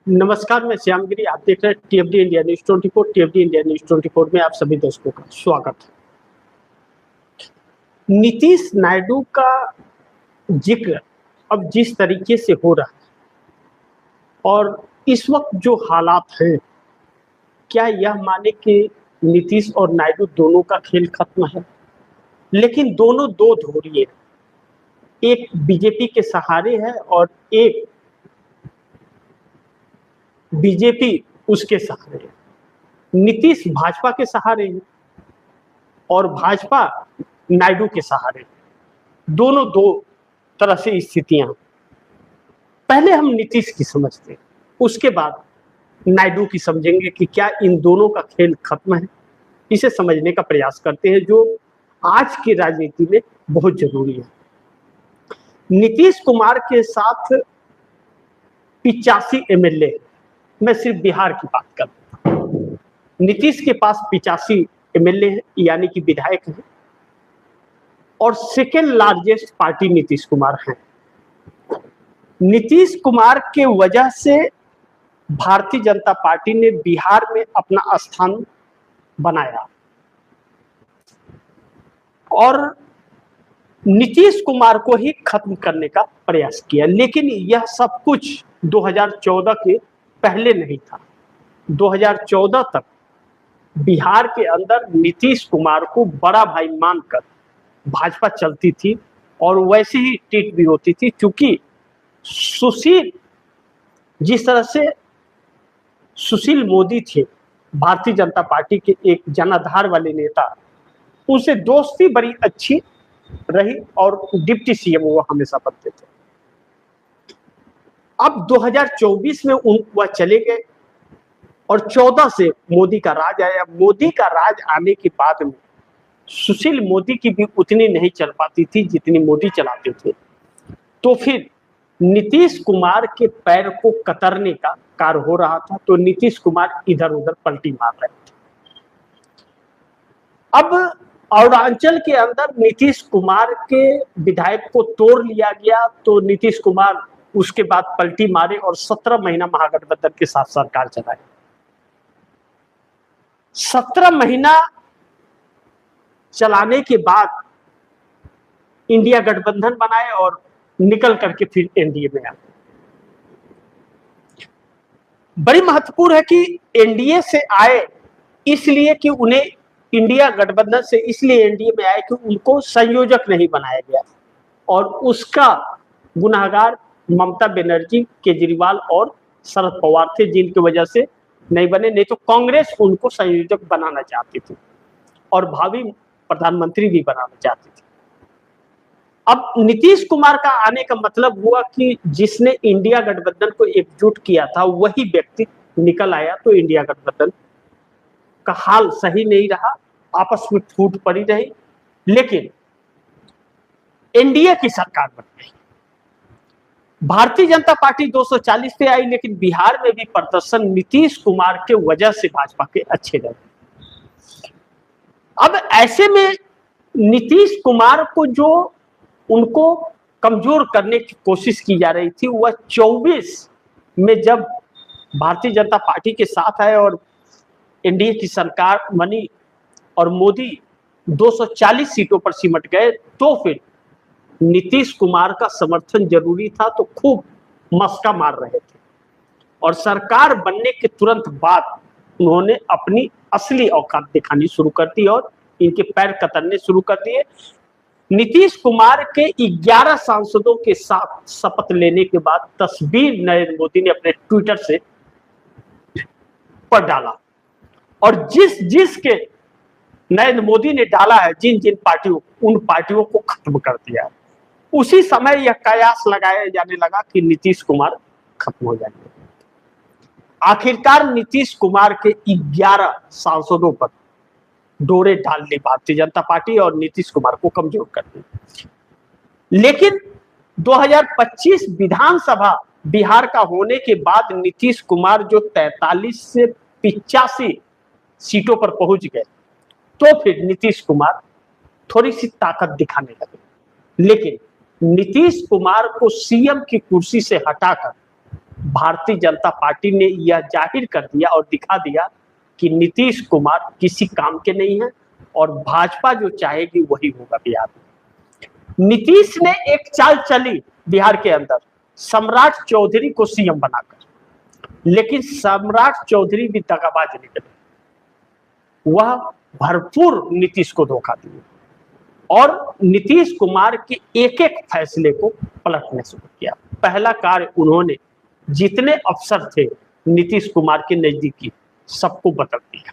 नमस्कार, मैं श्यामगिरी। आप देख रहे हैं टीएफडी इंडिया न्यूज 24। टीएफडी इंडिया न्यूज 24 में आप सभी दर्शकों का स्वागत है। नीतीश नायडू का जिक्र अब जिस तरीके से हो रहा है और इस वक्त जो हालात हैं, क्या यह माने कि नीतीश और नायडू दोनों का खेल खत्म है? लेकिन दोनों दो धोरिए, एक बीजेपी के सहारे है और एक बीजेपी उसके सहारे है। नीतीश भाजपा के सहारे है और भाजपा नायडू के सहारे। दोनों दो तरह से स्थितियां। पहले हम नीतीश की समझते हैं, उसके बाद नायडू की समझेंगे कि क्या इन दोनों का खेल खत्म है। इसे समझने का प्रयास करते हैं, जो आज की राजनीति में बहुत जरूरी है। नीतीश कुमार के साथ 85 एमएलए, मैं सिर्फ बिहार की बात करता हूं। नीतीश के पास 85 एमएलए हैं, यानी कि विधायक हैं, और second largest party Nitish Kumar हैं। नीतीश कुमार के वजह से भारतीय जनता पार्टी ने बिहार में अपना स्थान बनाया और नीतीश कुमार को ही खत्म करने का प्रयास किया। लेकिन यह सब कुछ 2014 के पहले नहीं था। 2014 तक बिहार के अंदर नीतीश कुमार को बड़ा भाई मानकर भाजपा चलती थी और वैसे ही ट्रीट भी होती थी, क्योंकि सुशील, जिस तरह से सुशील मोदी थे भारतीय जनता पार्टी के एक जनाधार वाले नेता, उनसे दोस्ती बड़ी अच्छी रही और डिप्टी सीएम वो हमेशा बनते थे। अब 2024 में वह चले गए और 14 से मोदी का राज आया। मोदी का राज आने के बाद में सुशील मोदी की भी उतनी नहीं चल पाती थी जितनी मोदी चलाते थे। तो फिर नीतीश कुमार के पैर को कतरने का कार्य हो रहा था, तो नीतीश कुमार इधर उधर पलटी मार रहे थे। अब अरुणाचल के अंदर नीतीश कुमार के विधायक को तोड़ लिया गया, तो नीतीश कुमार उसके बाद पलटी मारे और 17 महीना महागठबंधन के साथ सरकार चलाए। 17 महीना चलाने के बाद इंडिया गठबंधन बनाए और निकल करके फिर एनडीए में आए। बड़ी महत्वपूर्ण है कि एनडीए से आए इसलिए कि उन्हें इंडिया गठबंधन से इसलिए एनडीए में आए कि उनको संयोजक नहीं बनाया गया और उसका गुनाहगार ममता बनर्जी, केजरीवाल और शरद पवार थे, जिनकी वजह से नहीं बने। नहीं तो कांग्रेस उनको संयोजक बनाना चाहती थी और भावी प्रधानमंत्री भी बनाना चाहती थी। अब नीतीश कुमार का आने का मतलब हुआ कि जिसने इंडिया गठबंधन को एकजुट किया था वही व्यक्ति निकल आया, तो इंडिया गठबंधन का हाल सही नहीं रहा, आपस में फूट पड़ी रही। लेकिन एनडीए की सरकार बन गई। भारतीय जनता पार्टी 240 पे आई, लेकिन बिहार में भी प्रदर्शन नीतीश कुमार के वजह से भाजपा के अच्छे रहे। अब ऐसे में नीतीश कुमार को जो उनको कमजोर करने की कोशिश की जा रही थी, वह 24 में जब भारतीय जनता पार्टी के साथ आए और एनडीए की सरकार बनी और मोदी 240 सीटों पर सिमट गए, तो फिर नीतीश कुमार का समर्थन जरूरी था, तो खूब मस्का मार रहे थे। और सरकार बनने के तुरंत बाद उन्होंने अपनी असली औकात दिखानी शुरू कर दी और इनके पैर कतरने शुरू कर दिए। नीतीश कुमार के 11 सांसदों के साथ शपथ लेने के बाद तस्वीर नरेंद्र मोदी ने अपने ट्विटर से पर डाला और जिस के नरेंद्र मोदी ने डाला है, जिन जिन पार्टियों, उन पार्टियों को खत्म कर दिया। उसी समय यह कयास लगाया जाने लगा कि नीतीश कुमार खत्म हो जाएंगे। आखिरकार नीतीश कुमार के 11 सांसदों पर डोरे डाल ली भारतीय जनता पार्टी और नीतीश कुमार को कमजोर कर दी। लेकिन 2025 विधानसभा बिहार का होने के बाद नीतीश कुमार जो 43 से 85 सीटों पर पहुंच गए, तो फिर नीतीश कुमार थोड़ी सी ताकत दिखाने लगे। लेकिन नीतीश कुमार को सीएम की कुर्सी से हटाकर भारतीय जनता पार्टी ने यह जाहिर कर दिया और दिखा दिया कि नीतीश कुमार किसी काम के नहीं है और भाजपा जो चाहेगी वही होगा बिहार में। नीतीश ने एक चाल चली बिहार के अंदर, सम्राट चौधरी को सीएम बनाकर, लेकिन सम्राट चौधरी भी दगाबाज निकले। वह भरपूर नीतीश को धोखा दिए और नीतीश कुमार के एक एक फैसले को पलटने शुरू किया। पहला कार्य उन्होंने जितने अफसर थे नीतीश कुमार के नजदीकी सबको बदल दिया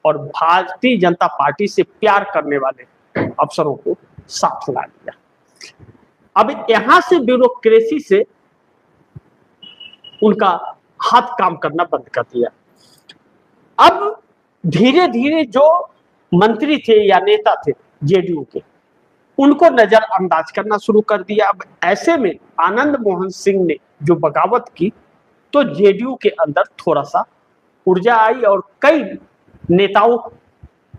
और भारतीय जनता पार्टी से प्यार करने वाले अफसरों को साथ ला दिया। अब यहां से ब्यूरोक्रेसी से उनका हाथ काम करना बंद कर दिया। अब धीरे धीरे जो मंत्री थे या नेता थे जेडीयू के, उनको नजरअंदाज करना शुरू कर दिया। अब ऐसे में आनंद मोहन सिंह ने जो बगावत की तो जेडीयू के अंदर थोड़ा सा ऊर्जा आई और कई नेताओं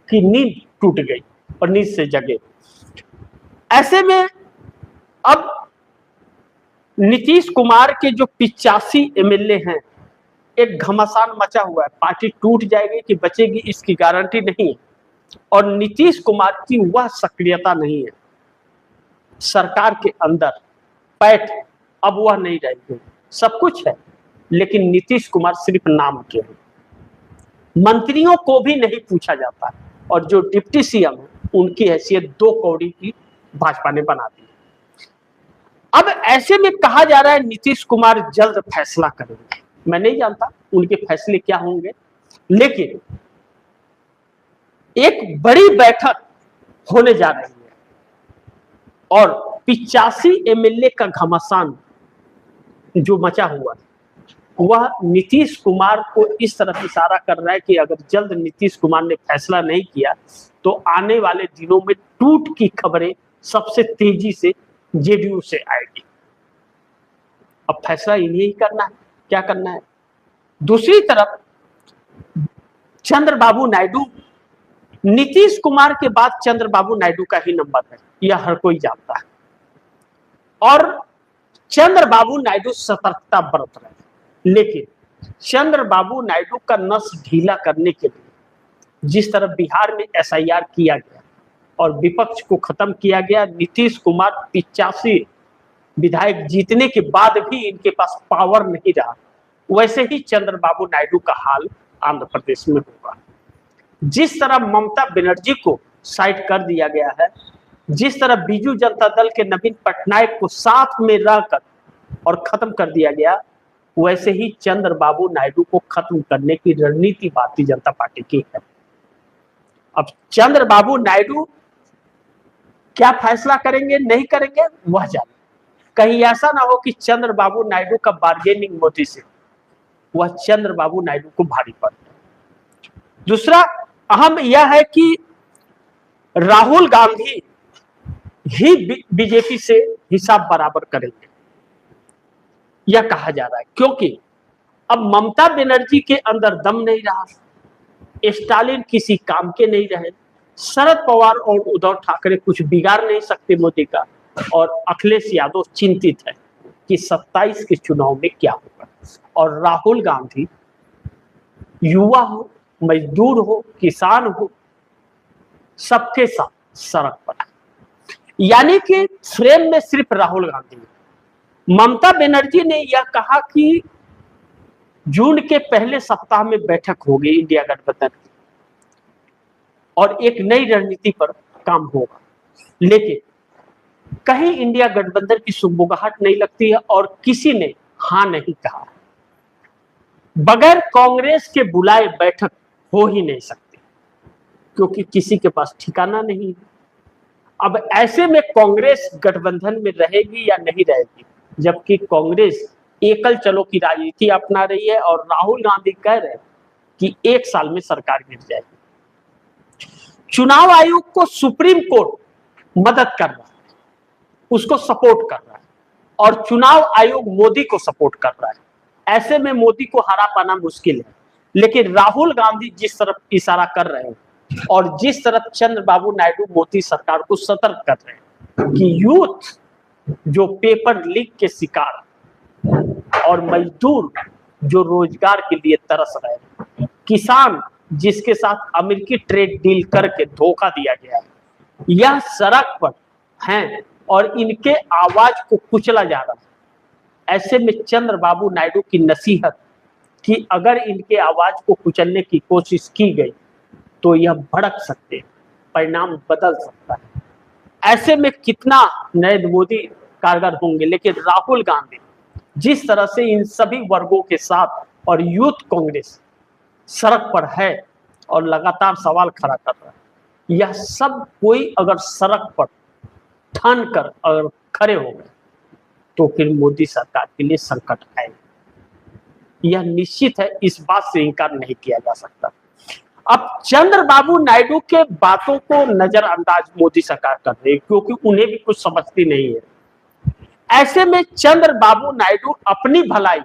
की नींद टूट गई और नींद से जगे। ऐसे में अब नीतीश कुमार के जो 85 एमएलए हैं, एक घमासान मचा हुआ है। पार्टी टूट जाएगी कि बचेगी इसकी गारंटी नहीं है और नीतीश कुमार की वह सक्रियता नहीं है सरकार के अंदर। पैठ अब वह नहीं रहेगी, सब कुछ है लेकिन नीतीश कुमार सिर्फ नाम के हैं। मंत्रियों को भी नहीं पूछा जाता और जो डिप्टी सीएम है उनकी हैसियत 2 कौड़ी की भाजपा ने बना दी। अब ऐसे में कहा जा रहा है नीतीश कुमार जल्द फैसला करेंगे। मैं नहीं जानता उनके फैसले क्या होंगे, लेकिन एक बड़ी बैठक होने जा रही है और 85 एमएलए का घमासान जो मचा हुआ है वह नीतीश कुमार को इस तरफ इशारा कर रहा है कि अगर जल्द नीतीश कुमार ने फैसला नहीं किया तो आने वाले दिनों में टूट की खबरें सबसे तेजी से जेडीयू से आएगी। अब फैसला इन्हें ही करना है, क्या करना है। दूसरी तरफ चंद्रबाबू नायडू, नीतीश कुमार के बाद चंद्रबाबू नायडू का ही नंबर है, यह हर कोई जानता है और चंद्रबाबू नायडू सतर्कता बरत रहे हैं। लेकिन चंद्रबाबू नायडू का नस ढीला करने के लिए जिस तरह बिहार में एसआईआर किया गया और विपक्ष को खत्म किया गया, नीतीश कुमार 85 विधायक जीतने के बाद भी इनके पास पावर नहीं रहा, वैसे ही चंद्रबाबू नायडू का हाल आंध्र प्रदेश में होगा। जिस तरह ममता बनर्जी को साइड कर दिया गया है, जिस तरह बीजू जनता दल के नवीन पटनायक को साथ में रहकर और खत्म कर दिया गया, वैसे ही चंद्रबाबू नायडू को खत्म करने की रणनीति भारतीय जनता पार्टी की है। अब चंद्रबाबू नायडू क्या फैसला करेंगे नहीं करेंगे वह जाने। कहीं ऐसा ना हो कि चंद्रबाबू नायडू का बार्गेनिंग मोदी से वह चंद्रबाबू नायडू को भारी पड़े। दूसरा अहम यह है कि राहुल गांधी ही बीजेपी से हिसाब बराबर करेंगे, यह कहा जा रहा है, क्योंकि अब ममता बनर्जी के अंदर दम नहीं रहा, स्टालिन किसी काम के नहीं रहे, शरद पवार और उद्धव ठाकरे कुछ बिगाड़ नहीं सकते मोदी का, और अखिलेश यादव चिंतित है कि 27 के चुनाव में क्या होगा। और राहुल गांधी युवा हो, मजदूर हो, किसान हो, सबके साथ सड़क पर, यानी कि फ्रेम में सिर्फ राहुल गांधी। ममता बनर्जी ने यह कहा कि जून के पहले सप्ताह में बैठक होगी इंडिया गठबंधन की और एक नई रणनीति पर काम होगा, लेकिन कहीं इंडिया गठबंधन की सुगबुगाहट नहीं लगती है और किसी ने हाँ नहीं कहा। बगैर कांग्रेस के बुलाए बैठक हो ही नहीं सकती, क्योंकि किसी के पास ठिकाना नहीं है। अब ऐसे में कांग्रेस गठबंधन में रहेगी या नहीं रहेगी, जबकि कांग्रेस एकल चलो की राजनीति अपना रही है और राहुल गांधी कह रहे हैं कि 1 साल में सरकार गिर जाएगी। चुनाव आयोग को सुप्रीम कोर्ट मदद कर रहा है, उसको सपोर्ट कर रहा है, और चुनाव आयोग मोदी को सपोर्ट कर रहा है। ऐसे में मोदी को हरा पाना मुश्किल है, लेकिन राहुल गांधी जिस तरफ इशारा कर रहे हैं और जिस तरफ चंद्रबाबू नायडू मोदी सरकार को सतर्क कर रहे हैं कि यूथ जो पेपर लीक के शिकार और मजदूर जो रोजगार के लिए तरस रहे हैं, किसान जिसके साथ अमेरिकी ट्रेड डील करके धोखा दिया गया है, यह सड़क पर हैं और इनके आवाज को कुचला जा रहा है। ऐसे में चंद्रबाबू नायडू की नसीहत कि अगर इनके आवाज को कुचलने की कोशिश की गई तो यह भड़क सकते हैं, परिणाम बदल सकता है। ऐसे में कितना नरेंद्र मोदी कारगर होंगे, लेकिन राहुल गांधी जिस तरह से इन सभी वर्गों के साथ और यूथ कांग्रेस सड़क पर है और लगातार सवाल खड़ा कर रहा है, यह सब कोई अगर सड़क पर ठान कर अगर खड़े हो गए तो फिर मोदी सरकार के लिए संकट आएगा। यह निश्चित है, इस बात से इनकार नहीं किया जा सकता। अब चंद्रबाबू नायडू के बातों को नजरअंदाज मोदी सरकार कर रही है क्योंकि उन्हें भी कुछ समझती नहीं है। ऐसे में चंद्रबाबू नायडू अपनी भलाई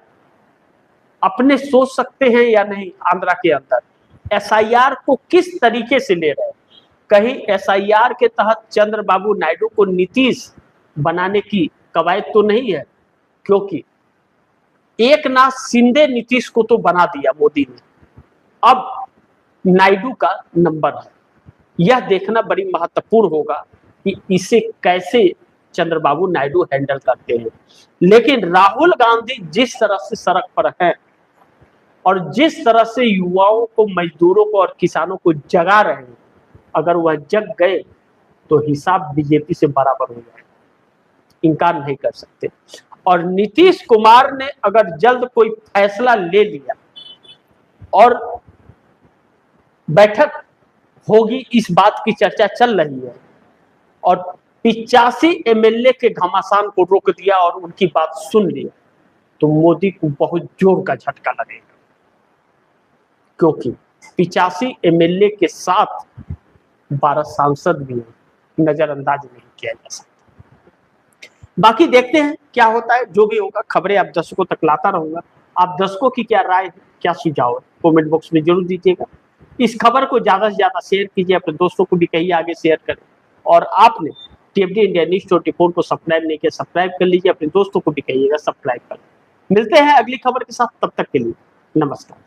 अपने सोच सकते हैं या नहीं। आंध्रा के अंदर एसआईआर को किस तरीके से ले रहे हैं, कहीं एसआईआर के तहत चंद्रबाबू नायडू को नीतीश बनाने की कवायद तो नहीं है, क्योंकि एकनाथ शिंदे नीतीश को तो बना दिया मोदी ने, अब नायडू का नंबर है। यह देखना बड़ी महत्वपूर्ण होगा कि इसे कैसे चंद्रबाबू नायडू हैंडल करते हैं। लेकिन राहुल गांधी जिस तरह से सड़क पर हैं और जिस तरह से युवाओं को, मजदूरों को और किसानों को जगा रहे हैं, अगर वह जग गए तो हिसाब बीजेपी से बराबर हो जाएगा, इनकार नहीं कर सकते। और नीतीश कुमार ने अगर जल्द कोई फैसला ले लिया और बैठक होगी, इस बात की चर्चा चल रही है, और 85 एमएलए के घमासान को रोक दिया और उनकी बात सुन लिया, तो मोदी को बहुत जोर का झटका लगेगा, क्योंकि 85 एमएलए के साथ 12 सांसद भी हैं, नजरअंदाज नहीं किया जा सकता। बाकी देखते हैं क्या होता है, जो भी होगा खबरें आप दर्शकों तक लाता रहूंगा। आप दर्शकों की क्या राय है, क्या सुझाव है, कमेंट बॉक्स में जरूर दीजिएगा। इस खबर को ज्यादा से ज्यादा शेयर कीजिए, अपने दोस्तों को भी कहिए आगे शेयर करें। और आपने टीएफडी इंडिया न्यूज़ 24 को सब्सक्राइब नहीं किया, सब्सक्राइब कर लीजिए, अपने दोस्तों को भी कहिएगा सब्सक्राइब करें। मिलते हैं अगली खबर के साथ, तब तक के लिए नमस्कार।